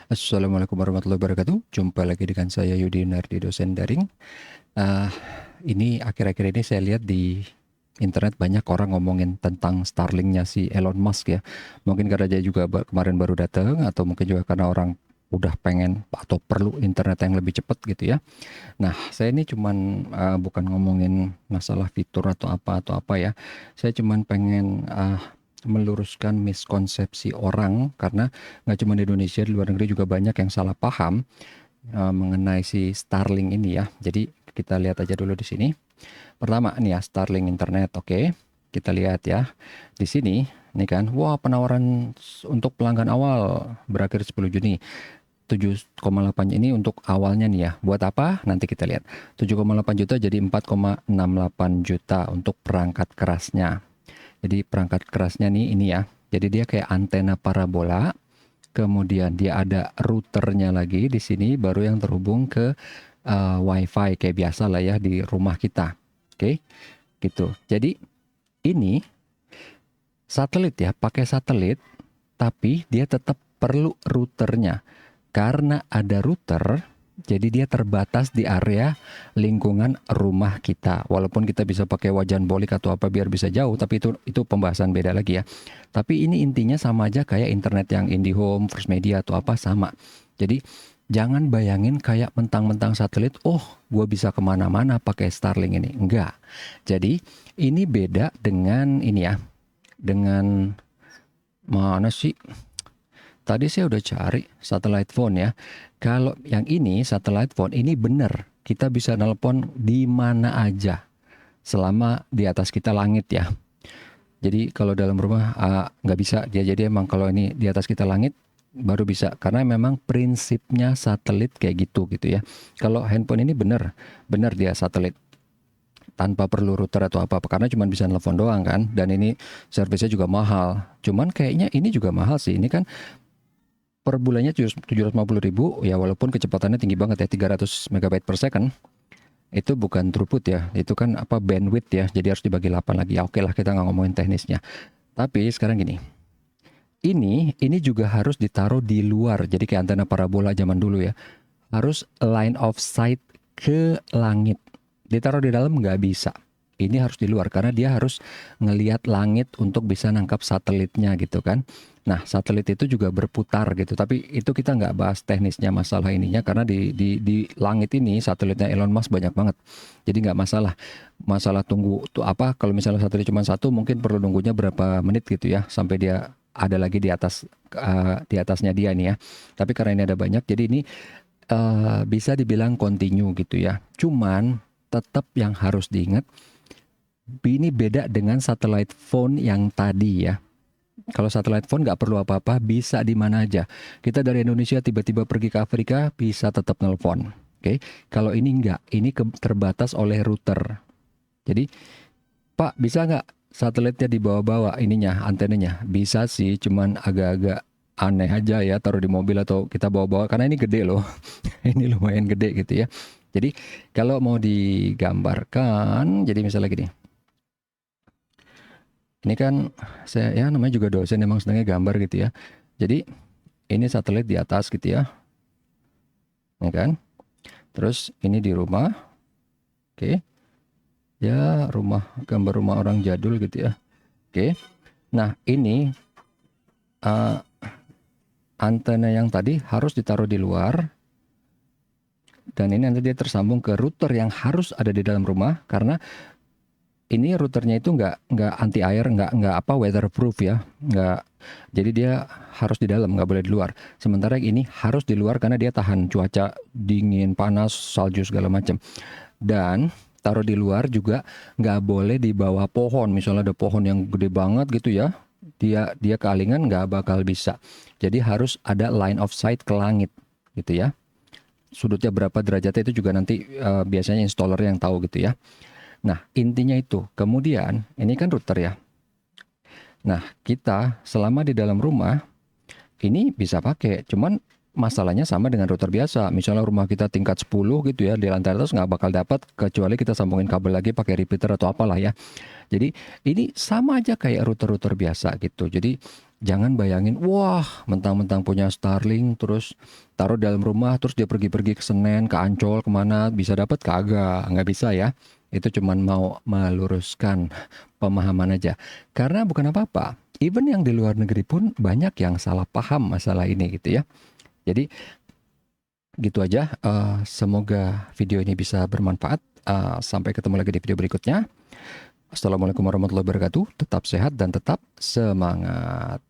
Assalamualaikum warahmatullahi wabarakatuh. Jumpa lagi dengan saya Yudi Nardi, dosen daring. Ah, ini akhir-akhir ini saya lihat di internet banyak orang ngomongin tentang Starlink-nya si Elon Musk ya. Mungkin karena dia juga kemarin baru datang, atau mungkin juga karena orang udah pengen atau perlu internet yang lebih cepat gitu ya. Nah, saya ini cuman bukan ngomongin masalah fitur atau apa ya. Saya cuman pengen meluruskan miskonsepsi orang, karena nggak cuma di Indonesia, di luar negeri juga banyak yang salah paham mengenai si Starlink ini ya. Jadi kita lihat aja dulu di sini. Pertama nih ya, Starlink internet. Oke. Kita lihat ya. Di sini nih kan, wah, penawaran untuk pelanggan awal berakhir 10 Juni. 7,8 ini untuk awalnya nih ya. Buat apa? Nanti kita lihat. 7,8 juta jadi 4,68 juta untuk perangkat kerasnya. Jadi perangkat kerasnya nih ini ya. Jadi dia kayak antena parabola. Kemudian dia ada routernya lagi di sini, baru yang terhubung ke WiFi kayak biasa lah ya di rumah kita. Oke, gitu. Jadi ini satelit ya, pakai satelit, tapi dia tetap perlu routernya. Karena ada router, jadi dia terbatas di area lingkungan rumah kita. Walaupun kita bisa pakai wajan bolik atau apa biar bisa jauh, tapi itu pembahasan beda lagi ya. Tapi ini intinya sama aja kayak internet yang IndiHome, First Media atau apa, sama. Jadi jangan bayangin kayak mentang-mentang satelit, oh gue bisa kemana-mana pakai Starlink ini. Enggak. Jadi ini beda dengan ini ya, dengan mana sih? Tadi saya udah cari satellite phone ya. Kalau yang ini satellite phone ini bener, kita bisa nelpon di mana aja selama di atas kita langit ya. Jadi kalau dalam rumah nggak bisa dia. Jadi emang kalau ini di atas kita langit baru bisa, karena memang prinsipnya satelit kayak gitu ya. Kalau handphone ini bener dia satelit tanpa perlu router atau apa-apa, karena cuma bisa nelpon doang kan, dan ini servisnya juga mahal. Cuman kayaknya ini juga mahal sih. Ini kan per bulannya 750.000 ya, walaupun kecepatannya tinggi banget ya, 300 megabyte per second. Itu bukan throughput ya, itu kan apa, bandwidth ya, jadi harus dibagi 8 lagi ya. Oke lah, kita nggak ngomongin teknisnya. Tapi sekarang gini, ini juga harus ditaruh di luar, jadi kayak antena parabola zaman dulu ya, harus line of sight ke langit. Ditaruh di dalam nggak bisa. Ini harus di luar karena dia harus ngelihat langit untuk bisa nangkap satelitnya gitu kan. Nah, satelit itu juga berputar gitu. Tapi itu kita nggak bahas teknisnya masalah ininya, karena di langit ini satelitnya Elon Musk banyak banget. Jadi nggak masalah. Masalah tunggu tuh apa, kalau misalnya satelit cuma satu mungkin perlu nunggunya berapa menit gitu ya sampai dia ada lagi di atas, di atasnya dia nih ya. Tapi karena ini ada banyak, jadi ini bisa dibilang continue gitu ya. Cuman tetap yang harus diingat, ini beda dengan satellite phone yang tadi ya. Kalau satellite phone nggak perlu apa-apa, bisa di mana aja. Kita dari Indonesia tiba-tiba pergi ke Afrika, bisa tetap nelpon. Oke, kalau ini nggak, ini terbatas oleh router. Jadi, Pak, bisa nggak satelitnya dibawa-bawa ininya, antenanya? Bisa sih, cuman agak-agak aneh aja ya, taruh di mobil atau kita bawa-bawa, karena ini gede loh. Ini lumayan gede gitu ya. Jadi, kalau mau digambarkan, jadi misalnya gini. Ini kan saya ya namanya juga dosen, emang senangnya gambar gitu ya. Jadi ini satelit di atas gitu ya. Ya kan? Terus ini di rumah. Oke. Ya, gambar rumah orang jadul gitu ya. Oke. Nah, ini antena yang tadi harus ditaruh di luar. Dan ini nanti dia tersambung ke router yang harus ada di dalam rumah, karena ini routernya itu nggak anti air, nggak apa, weatherproof ya, nggak. Jadi dia harus di dalam, nggak boleh di luar. Sementara ini harus di luar karena dia tahan cuaca dingin, panas, salju segala macam. Dan taruh di luar juga nggak boleh di bawah pohon. Misalnya ada pohon yang gede banget gitu ya, dia kealingan, nggak bakal bisa. Jadi harus ada line of sight ke langit gitu ya. Sudutnya berapa derajatnya itu juga nanti biasanya installer yang tahu gitu ya. Nah, intinya itu. Kemudian, ini kan router ya. Nah, kita selama di dalam rumah, ini bisa pakai. Cuman masalahnya sama dengan router biasa. Misalnya rumah kita tingkat 10 gitu ya, di lantai atas nggak bakal dapat, kecuali kita sambungin kabel lagi pakai repeater atau apalah ya. Jadi, ini sama aja kayak router-router biasa gitu. Jadi, Jangan bayangin, wah mentang-mentang punya Starlink terus taruh dalam rumah terus dia pergi-pergi ke Senen, ke Ancol, kemana bisa dapat, kagak, nggak bisa ya. Itu cuman mau meluruskan pemahaman aja. Karena bukan apa-apa, even yang di luar negeri pun banyak yang salah paham masalah ini gitu ya. Jadi gitu aja, semoga video ini bisa bermanfaat. Sampai ketemu lagi di video berikutnya. Assalamualaikum warahmatullahi wabarakatuh. Tetap sehat dan tetap semangat.